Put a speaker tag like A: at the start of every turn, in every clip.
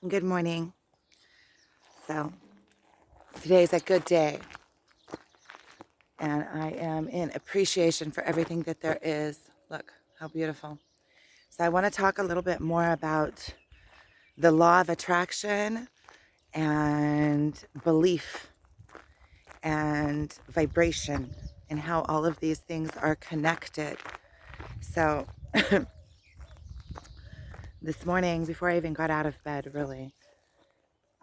A: Good morning. So, today's a good day, and I am in appreciation for everything that there is. Look, how beautiful. So, I want to talk a little bit more about the law of attraction and belief and vibration and how all of these things are connected. So, this morning, before I even got out of bed, really,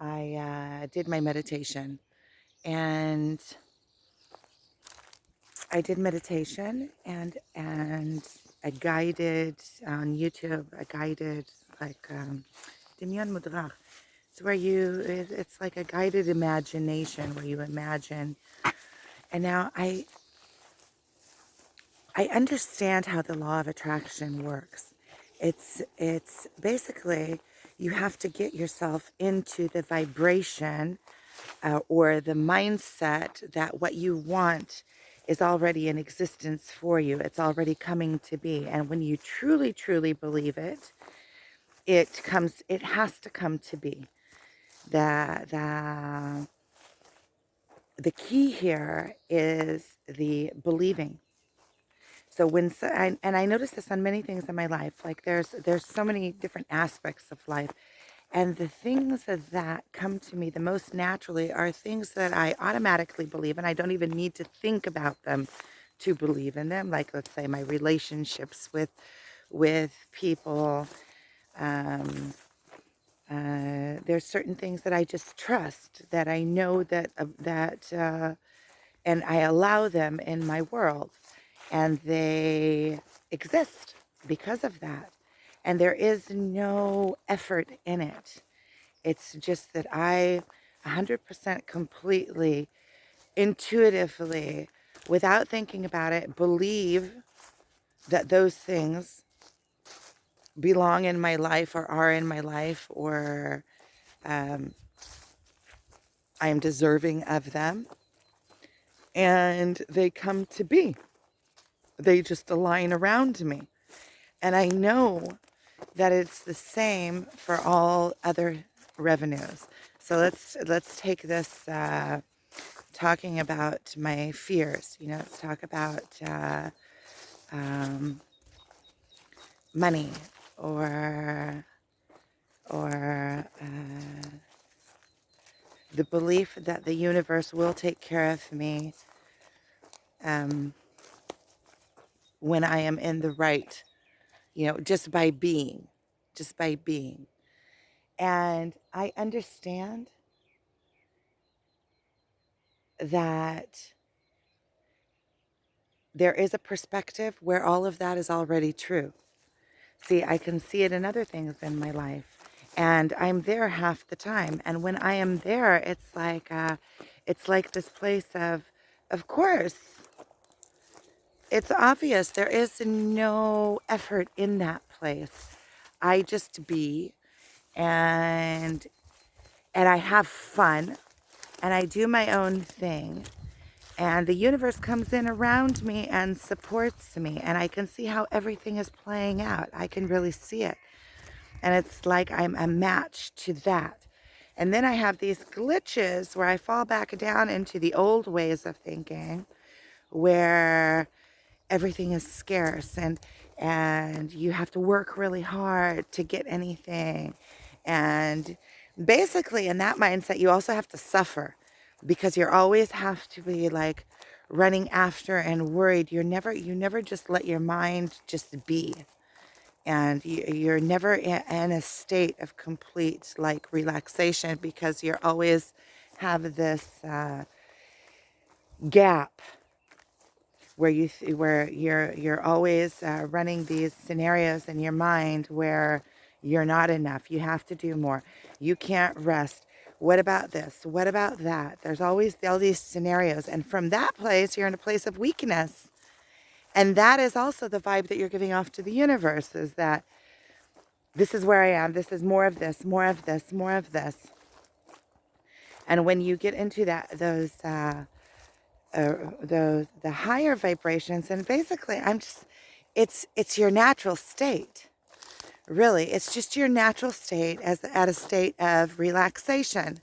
A: I did my meditation. And I did meditation and a guided on YouTube, a guided like Dimyan Mudrach. It's where it's like a guided imagination where you imagine. And now I understand how the law of attraction works. It's basically you have to get yourself into the vibration or the mindset that what you want is already in existence for you. It's already coming to be. And when you truly, truly believe it, it has to come to be. The, the key here is the believing. So and I notice this on many things in my life, like there's so many different aspects of life. And the things that come to me the most naturally are things that I automatically believe, and I don't even need to think about them to believe in them. Like, let's say, my relationships with people. Um, there's certain things that I just trust, that I know and I allow them in my world, and they exist because of that. And there is no effort in it. It's just that I 100% completely, intuitively, without thinking about it, believe that those things belong in my life or are in my life, or um, I am deserving of them. And they come to be. They just align around me. And I know that it's the same for all other revenues. So let's take this talking about my fears. Let's talk about um, money or the belief that the universe will take care of me um, when I am in the right. Just by being, just by being. And I understand that there is a perspective where all of that is already true. See, I can see it in other things in my life, and I'm there half the time. And when I am there, it's like this place of course, it's obvious there is no effort in that place. I just be, and I have fun, and I do my own thing. And the universe comes in around me and supports me. And I can see how everything is playing out. I can really see it. And it's like I'm a match to that. And then I have these glitches where I fall back down into the old ways of thinking, where everything is scarce and you have to work really hard to get anything. And basically in that mindset you also have to suffer, because you always have to be like running after and worried. You never just let your mind just be, and you're never in a state of complete like relaxation, because you're always have this gap where you're always running these scenarios in your mind where you're not enough. You have to do more. You can't rest. What about this? What about that? There's always all these scenarios, and from that place, you're in a place of weakness. And that is also the vibe that you're giving off to the universe: is that this is where I am. This is more of this, more of this, more of this. And when you get into the higher vibrations, and basically it's your natural state, Really, it's just your natural state as at a state of relaxation.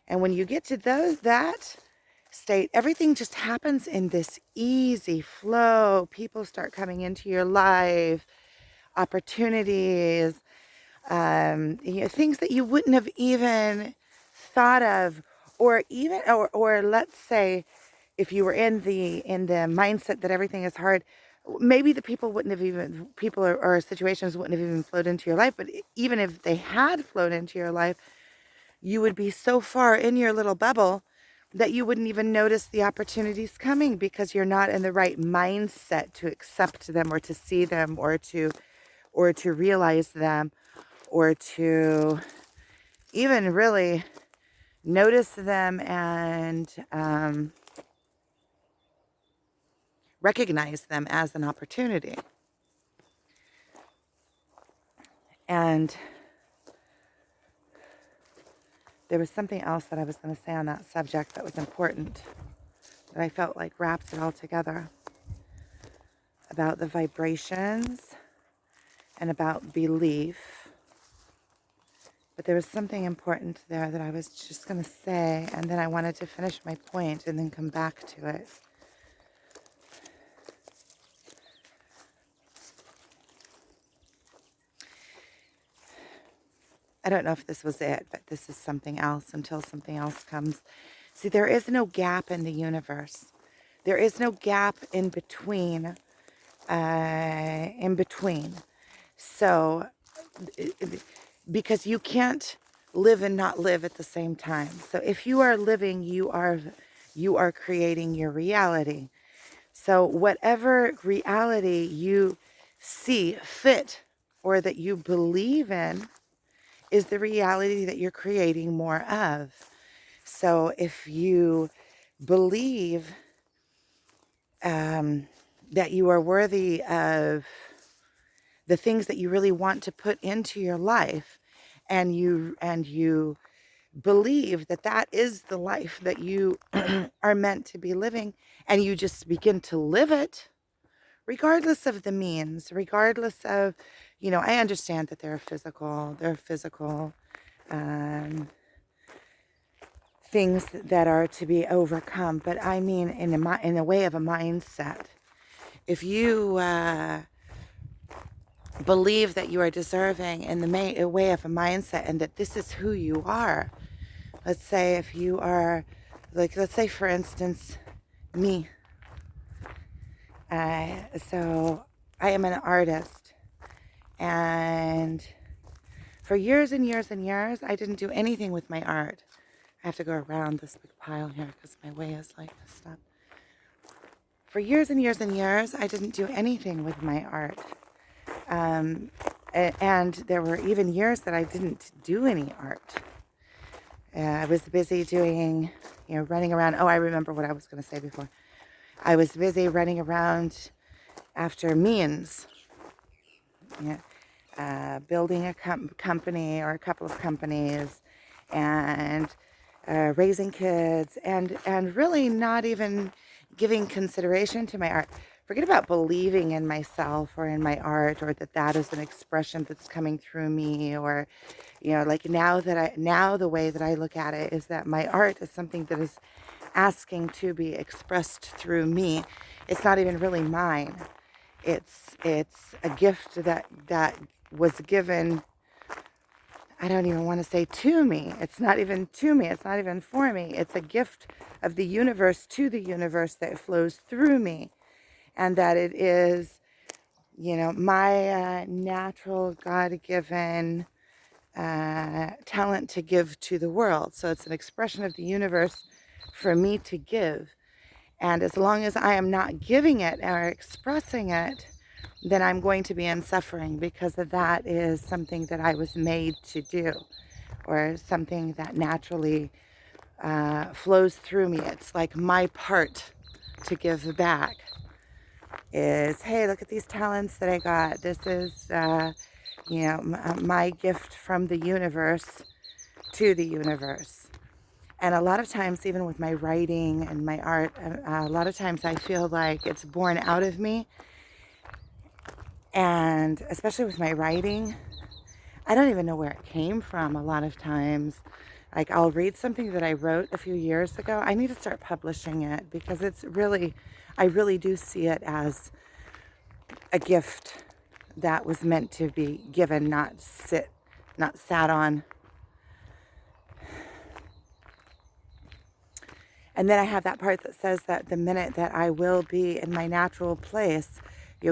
A: And when you get to that state, everything just happens in this easy flow. People start coming into your life, opportunities, things that you wouldn't have even thought of, or even, or let's say, if you were in the mindset that everything is hard, maybe the people wouldn't have even people or situations wouldn't have even flowed into your life. But even if they had flowed into your life, you would be so far in your little bubble that you wouldn't even notice the opportunities coming because you're not in the right mindset to accept them or to see them or to realize them or to even really notice them and recognize them as an opportunity. And there was something else that I was going to say on that subject that was important, that I felt like wrapped it all together, about the vibrations and about belief. But there was something important there that I was just going to say, and then I wanted to finish my point and then come back to it. I don't know if this was it, but this is something else until something else comes. See, there is no gap in the universe. There is no gap in between. So, because you can't live and not live at the same time. So if you are living, you are creating your reality. So whatever reality you see fit or that you believe in is the reality that you're creating more of. So if you believe that you are worthy of the things that you really want to put into your life, and you believe that that is the life that you are meant to be living, and you just begin to live it, regardless of the means, regardless of, I understand that there are physical things that are to be overcome, but I mean in a way of a mindset. If you believe that you are deserving in the way of a mindset, and that this is who you are. Let's say if you are, let's say for instance, me. So I am an artist, and for years and years and years, I didn't do anything with my art. I have to go around this big pile here because my way is like stuck. For years and years and years, I didn't do anything with my art. And there were even years that I didn't do any art. I was busy doing, running around. Oh, I remember what I was going to say before. I was busy running around after means, building a company or a couple of companies, and raising kids, and really not even giving consideration to my art. Forget about believing in myself or in my art, or that is an expression that's coming through me, or like now the way that I look at it is that my art is something that is asking to be expressed through me. It's not even really mine. It's a gift that was given. I don't even want to say to me. It's not even to me. It's not even for me. It's a gift of the universe to the universe that flows through me. And that it is, my natural God-given talent to give to the world. So it's an expression of the universe for me to give. And as long as I am not giving it or expressing it, then I'm going to be in suffering, because that is something that I was made to do, or something that naturally flows through me. It's like my part to give back is, hey, look at these talents that I got. This is, my gift from the universe to the universe. And a lot of times, even with my writing and my art, a lot of times I feel like it's born out of me. And especially with my writing, I don't even know where it came from a lot of times. Like I'll read something that I wrote a few years ago. I need to start publishing it because it's really, I really do see it as a gift that was meant to be given, not sat on. And then I have that part that says that the minute that I will be in my natural place,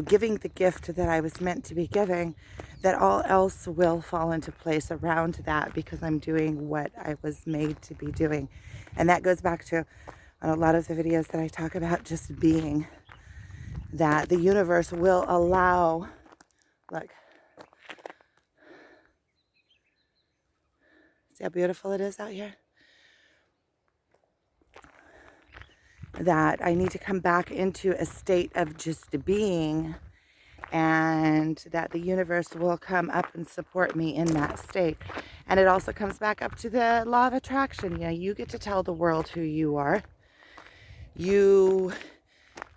A: giving the gift that I was meant to be giving, that all else will fall into place around that because I'm doing what I was made to be doing. And that goes back to a lot of the videos that I talk about just being, that the universe will allow, look, see how beautiful it is out here? That I need to come back into a state of just being, and that the universe will come up and support me in that state. And it also comes back up to the law of attraction. You get to tell the world who you are. You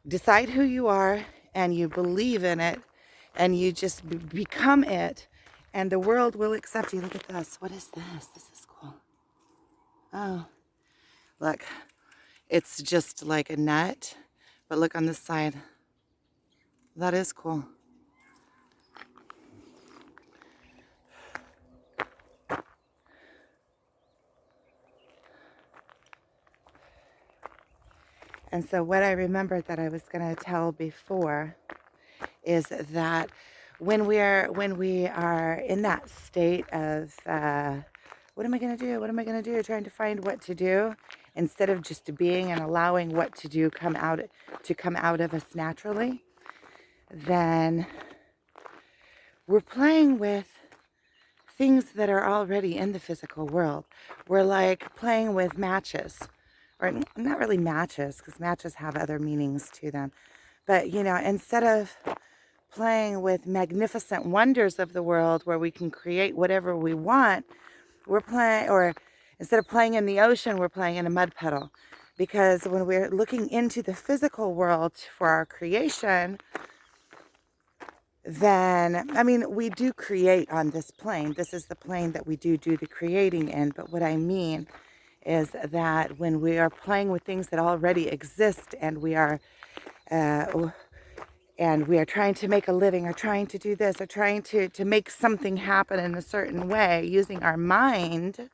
A: decide who you are, and you believe in it, and you just become it, and the world will accept you. Look at this. What is this? This is cool. Oh, look. It's just like a net, but look on this side. That is cool. And so what I remembered that I was going to tell before is that when we are in that state of what am I going to do? What am I going to do? Trying to find what to do instead of just being and allowing what to do come out of us naturally, then we're playing with things that are already in the physical world. We're like playing with matches, or not really matches, because matches have other meanings to them. But, instead of playing with magnificent wonders of the world where we can create whatever we want, we're playing, or instead of playing in the ocean, we're playing in a mud puddle. Because when we're looking into the physical world for our creation, then, we do create on this plane. This is the plane that we do the creating in. But what I mean is that when we are playing with things that already exist, and we are trying to make a living, or trying to do this, or trying to make something happen in a certain way using our mind,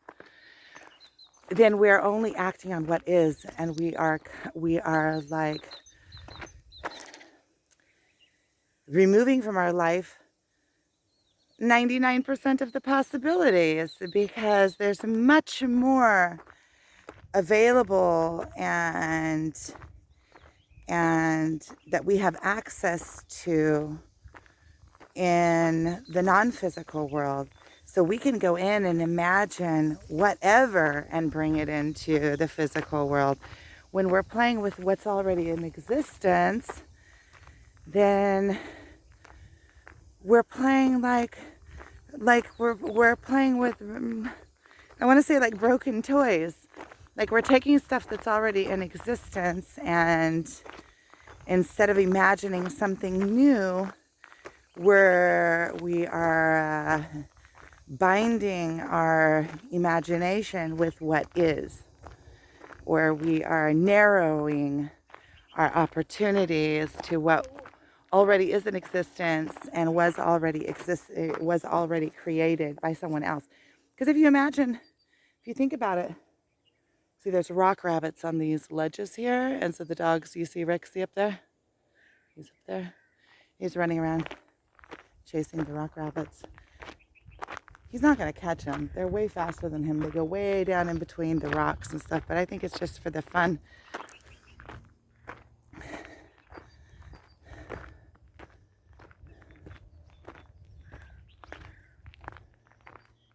A: then we're only acting on what is, and we are like removing from our life 99% of the possibilities, because there's much more available and that we have access to in the non-physical world. So we can go in and imagine whatever and bring it into the physical world. When we're playing with what's already in existence, then we're playing like we're playing with, I want to say, like broken toys. Like we're taking stuff that's already in existence, and instead of imagining something new, we are binding our imagination with what is, or we are narrowing our opportunities to what already is in existence and was already created by someone else. Because if you think about it, see, there's rock rabbits on these ledges here, and so the dogs, you see Rexy up there? He's up there. He's running around chasing the rock rabbits. He's not going to catch them. They're way faster than him. They go way down in between the rocks and stuff, but I think it's just for the fun.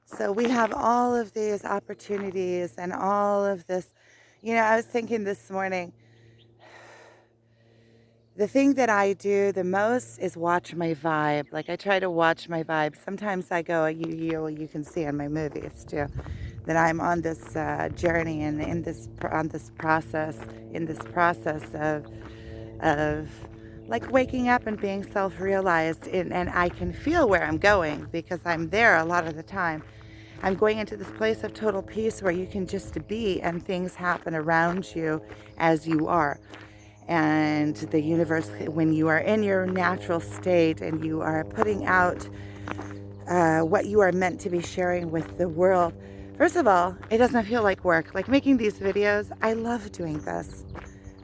A: So we have all of these opportunities and all of this. I was thinking this morning, the thing that I do the most is watch my vibe. Like I try to watch my vibe. Sometimes I go, you can see in my movies too, that I'm on this journey and in this process of like waking up and being self-realized, and I can feel where I'm going because I'm there a lot of the time. I'm going into this place of total peace where you can just be and things happen around you as you are. And the universe, when you are in your natural state and you are putting out what you are meant to be sharing with the world, first of all, it doesn't feel like work. Like making these videos, I love doing this.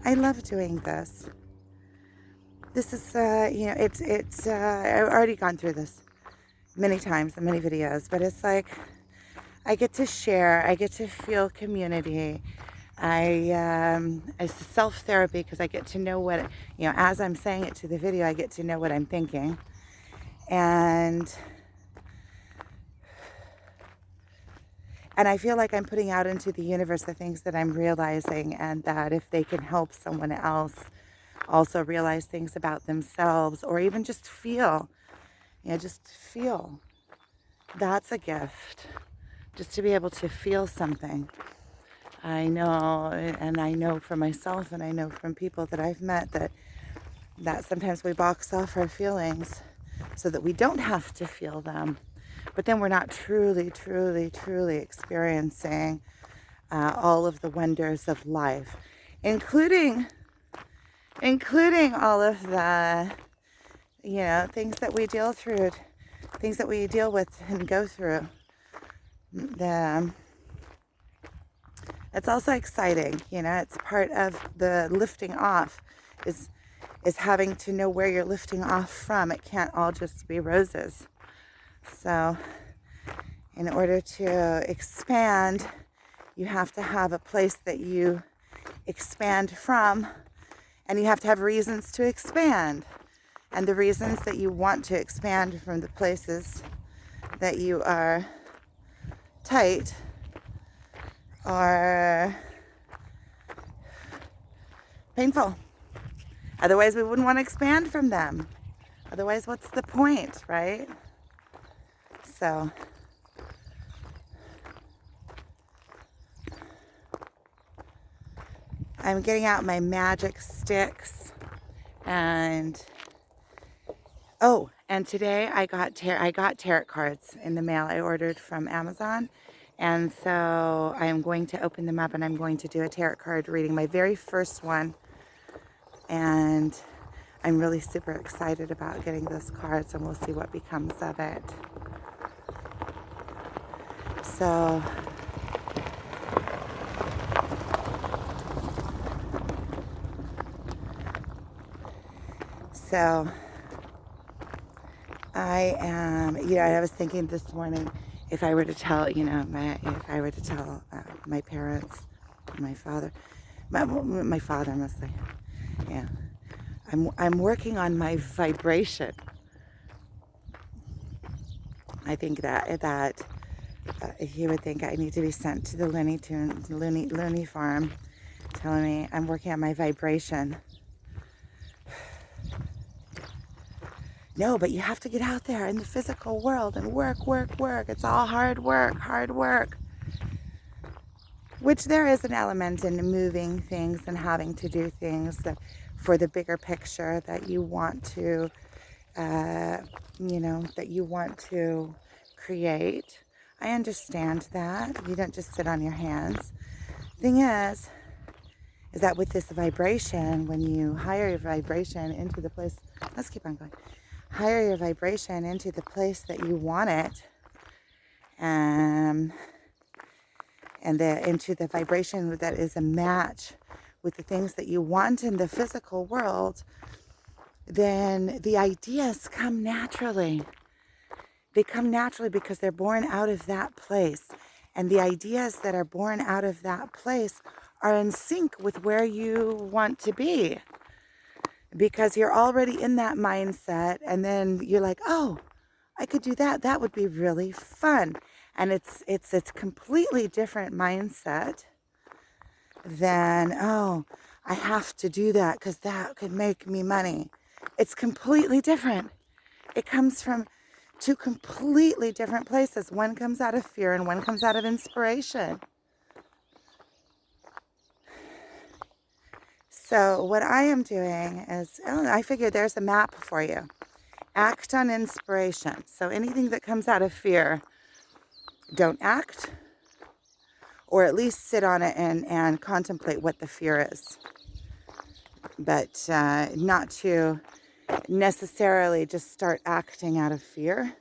A: I love doing this. This is, I've already gone through this many times in many videos, but it's like I get to share, I get to feel community. It's self-therapy because I get to know what, as I'm saying it to the video, I get to know what I'm thinking. And I feel like I'm putting out into the universe the things that I'm realizing, and that if they can help someone else also realize things about themselves, or even just feel, that's a gift. Just to be able to feel something. I know, and I know for myself, and I know from people that I've met that sometimes we box off our feelings so that we don't have to feel them. But then we're not truly, truly, truly experiencing all of the wonders of life, including all of the, things that we things that we deal with and go through. It's also exciting, it's part of the lifting off is having to know where you're lifting off from. It can't all just be roses. So in order to expand, you have to have a place that you expand from, and you have to have reasons to expand. And the reasons that you want to expand from the places that you are tight are painful. Otherwise, we wouldn't want to expand from them. Otherwise, what's the point, right? So, I'm getting out my magic sticks, and today I got tarot cards in the mail. I ordered from Amazon, and so I am going to open them up, and I'm going to do a tarot card reading, my very first one, and I'm really super excited about getting those cards, and we'll see what becomes of it. So I am, I was thinking this morning, if I were to tell, my parents, my father, my father mostly, yeah, I'm working on my vibration. I think that he would think I need to be sent to the Looney farm, telling me I'm working on my vibration. No, but you have to get out there in the physical world and work. It's all hard work. Which there is an element in moving things and having to do things that for the bigger picture that you want to, create. I understand that. You don't just sit on your hands. Thing is that with this vibration, when you hire your vibration into the place, let's keep on going. Hire your vibration into the place that you want it, and into the vibration that is a match with the things that you want in the physical world, then the ideas come naturally. They come naturally because they're born out of that place. And the ideas that are born out of that place are in sync with where you want to be. Because you're already in that mindset, and then you're like, oh, I could do that. That would be really fun. And it's completely different mindset than, oh, I have to do that because that could make me money. It's completely different. It comes from two completely different places. One comes out of fear and one comes out of inspiration. So what I am doing is, oh, I figured there's a map for you. Act on inspiration. So anything that comes out of fear, don't act, or at least sit on it and contemplate what the fear is. But not to necessarily just start acting out of fear.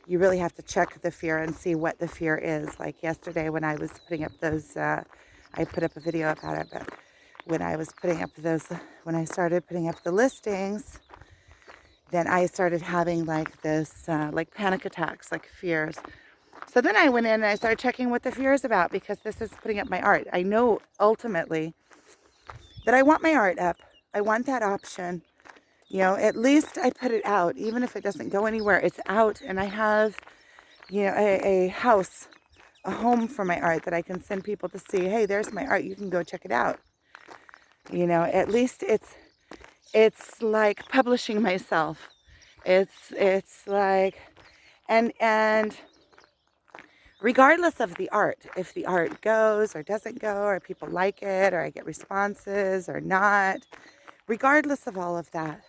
A: You really have to check the fear and see what the fear is. Like yesterday when I was putting up those, I put up a video about it, but when I was putting up those, when I started putting up the listings, then I started having like this, like panic attacks, like fears. So then I went in and I started checking what the fear is about, because this is putting up my art. I know ultimately that I want my art up. I want that option. You know, at least I put it out, even if it doesn't go anywhere, it's out, and I have, you know, a house, a home for my art that I can send people to see. Hey, there's my art. You can go check it out. You know, at least it's like publishing myself. It's like, and regardless of the art, if the art goes or doesn't go, or people like it, or I get responses or not, regardless of all of that,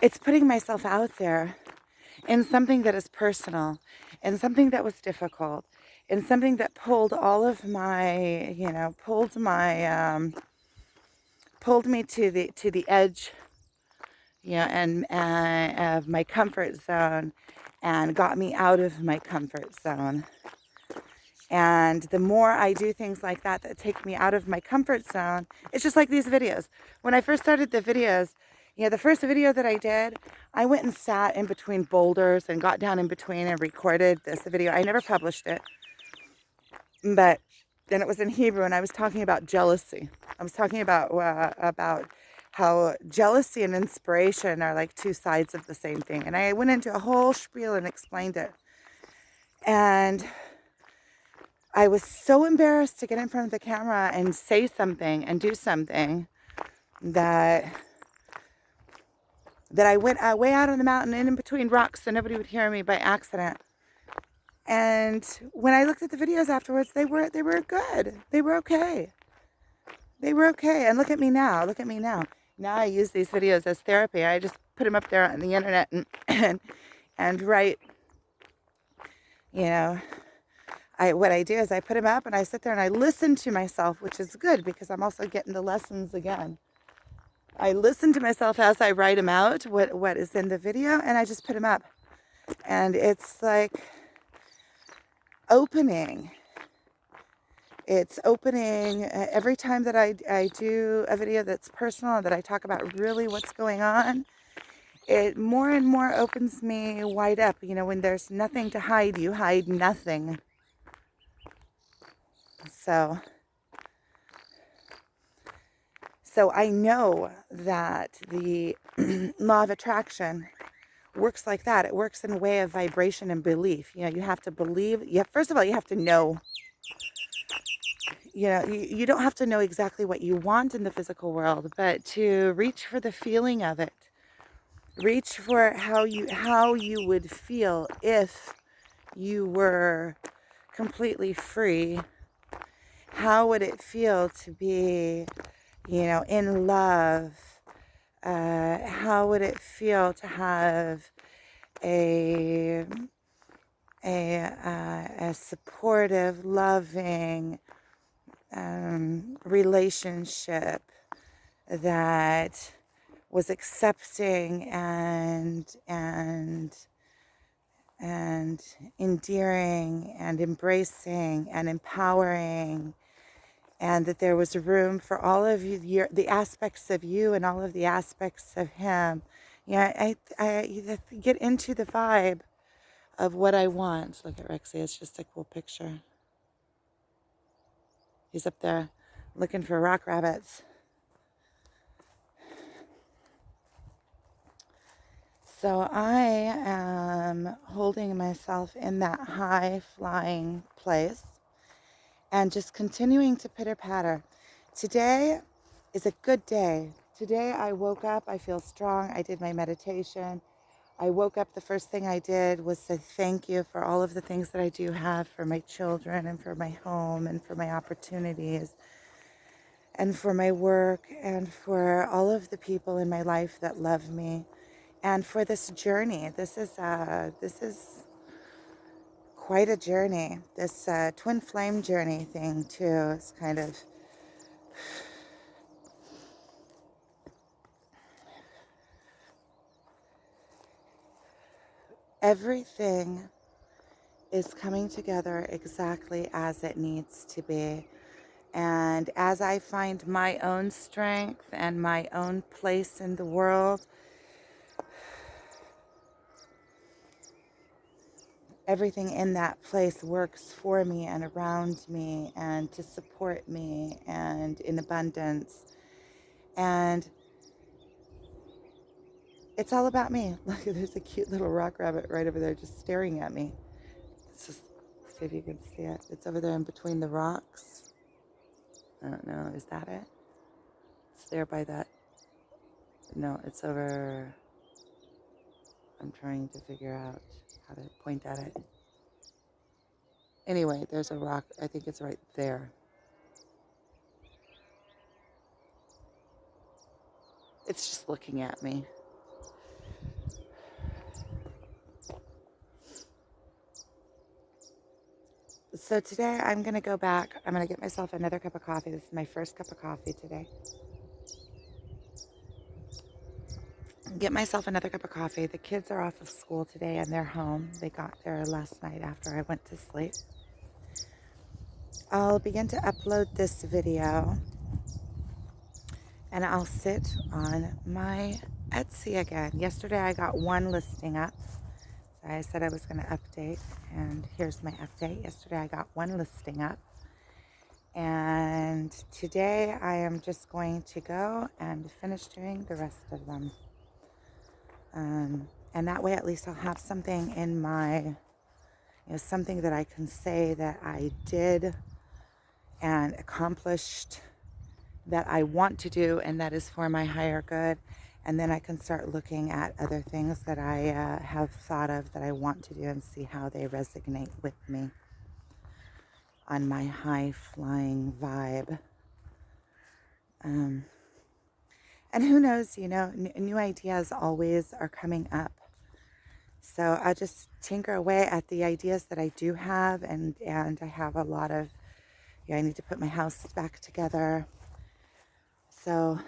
A: it's putting myself out there in something that is personal, in something that was difficult, in something that pulled all of my, you know, pulled me to the edge, you know, and of my comfort zone, and got me out of my comfort zone. And the more I do things like that take me out of my comfort zone, it's just like these videos. When I first started the videos, you know, the first video that I did, I went and sat in between boulders and got down in between and recorded this video. I never published it, but then it was in Hebrew, and I was talking about jealousy. I was talking about how jealousy and inspiration are like two sides of the same thing. And I went into a whole spiel and explained it. And I was so embarrassed to get in front of the camera and say something and do something that I went way out on the mountain and in between rocks so nobody would hear me by accident. And when I looked at the videos afterwards, they were good. They were okay. They were okay. And look at me now. Look at me now. Now I use these videos as therapy. I just put them up there on the internet and write, you know, what I do is I put them up and I sit there and I listen to myself, which is good because I'm also getting the lessons again. I listen to myself as I write them out, what is in the video, and I just put them up. And it's like opening. It's opening every time that I do a video that's personal, that I talk about really what's going on. It more and more opens me wide up. You know, when there's nothing to hide, you hide nothing. So I know that the law of attraction works like that. It works in a way of vibration and belief. You know, you have to believe. First of all, you have to know. You know, you don't have to know exactly what you want in the physical world, but to reach for the feeling of it. Reach for how you would feel if you were completely free. How would it feel to be, you know, in love? How would it feel to have a supportive, loving relationship that was accepting and endearing and embracing and empowering, and that there was room for all of the aspects of you and all of the aspects of him. Yeah, I get into the vibe of what I want. Look at Rexy, it's just a cool picture. He's up there looking for rock rabbits. So I am holding myself in that high flying place and just continuing to pitter patter. Today is a good day. Today I woke up, I feel strong, I did my meditation, I woke up, the first thing I did was say thank you for all of the things that I do have, for my children and for my home and for my opportunities and for my work and for all of the people in my life that love me and for this journey. This is quite a journey. This twin flame journey thing too is kind of everything is coming together exactly as it needs to be. And as I find my own strength and my own place in the world, everything in that place works for me and around me and to support me and in abundance. And it's all about me. Look, there's a cute little rock rabbit right over there just staring at me. Let's just see if you can see it. It's over there in between the rocks. I don't know. Is that it? It's there by that. No, it's over. I'm trying to figure out how to point at it. Anyway, there's a rock. I think it's right there. It's just looking at me. So today I'm going to go back. I'm going to get myself another cup of coffee. This is my first cup of coffee today. Get myself another cup of coffee. The kids are off of school today and they're home. They got there last night after I went to sleep. I'll begin to upload this video and I'll sit on my Etsy again. Yesterday I got one listing up. So I said I was going to update, and here's my update. Yesterday I got one listing up. And today I am just going to go and finish doing the rest of them. And that way at least I'll have something in my, something that I can say that I did and accomplished, that I want to do, and that is for my higher good. And then I can start looking at other things that I have thought of that I want to do and see how they resonate with me on my high-flying vibe. And who knows, new ideas always are coming up. So I'll just tinker away at the ideas that I do have, and I have a lot of, I need to put my house back together. So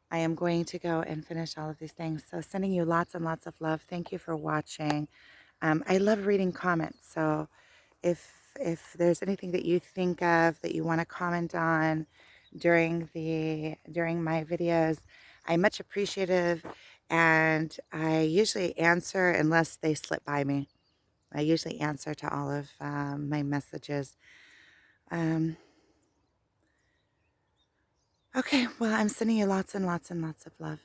A: I am going to go and finish all of these things. So sending you lots and lots of love. Thank you for watching. I love reading comments. So if there's anything that you think of that you want to comment on during my videos, I'm much appreciative, and I usually answer unless they slip by me. I usually answer to all of my messages. Okay, well, I'm sending you lots and lots and lots of love.